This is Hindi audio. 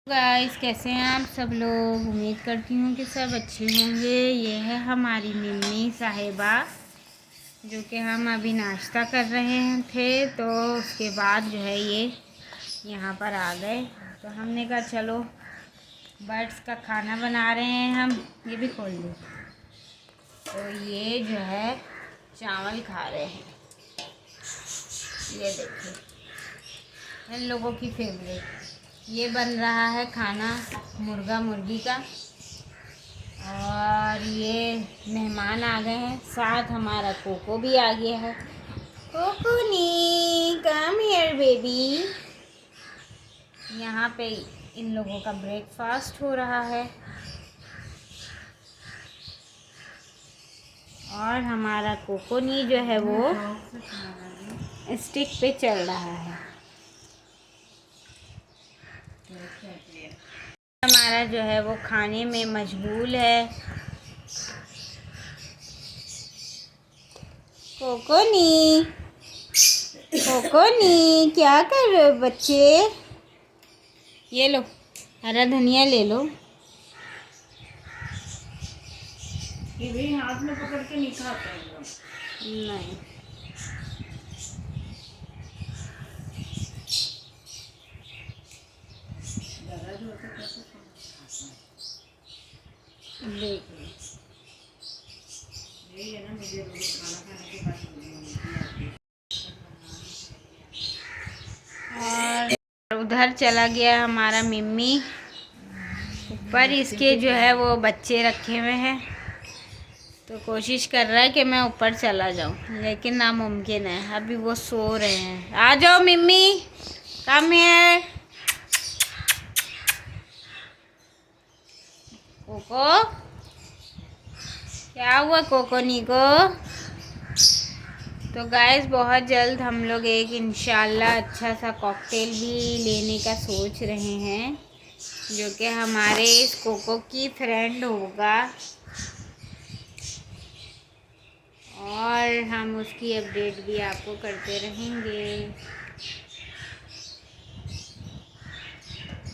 गाइस, कैसे हैं आप सब लोग। उम्मीद करती हूँ कि सब अच्छे होंगे। ये है हमारी मम्मी साहिबा, जो कि हम अभी नाश्ता कर रहे थे, तो उसके बाद जो है ये यहाँ पर आ गए। तो हमने कहा चलो बर्ड्स का खाना बना रहे हैं हम। ये भी खोल दो। तो ये जो है चावल खा रहे हैं। ये देखिए इन लोगों की फेवरेट। ये बन रहा है खाना मुर्गा मुर्गी का। और ये मेहमान आ गए हैं, साथ हमारा कोको भी आ गया है। कोको नी कम हियर बेबी। यहाँ पे इन लोगों का ब्रेकफास्ट हो रहा है और हमारा कोको नी जो है वो स्टिक पे चल रहा है। हमारा जो है वो खाने में मशगूल है। कोकोनी, कोकोनी क्या कर रहे हो बच्चे। ये लो हरा धनिया ले लो। ये भी हाथ में पकड़ के नहीं खाता है। नहीं, देखिए यही है ना, मुझे रोज खाना खाने के बाद और उधर चला गया हमारा मिम्मी। ऊपर इसके जो है वो बच्चे रखे हुए हैं, तो कोशिश कर रहा है कि मैं ऊपर चला जाऊं, लेकिन नामुमकिन है। अभी वो सो रहे हैं। आ जाओ मिम्मी, कम हियर। कोको, क्या हुआ कोकोनी को। तो गाइस, बहुत जल्द हम लोग एक इंशाल्लाह अच्छा सा कॉकटेल भी लेने का सोच रहे हैं, जो कि हमारे इस कोको की फ्रेंड होगा, और हम उसकी अपडेट भी आपको करते रहेंगे।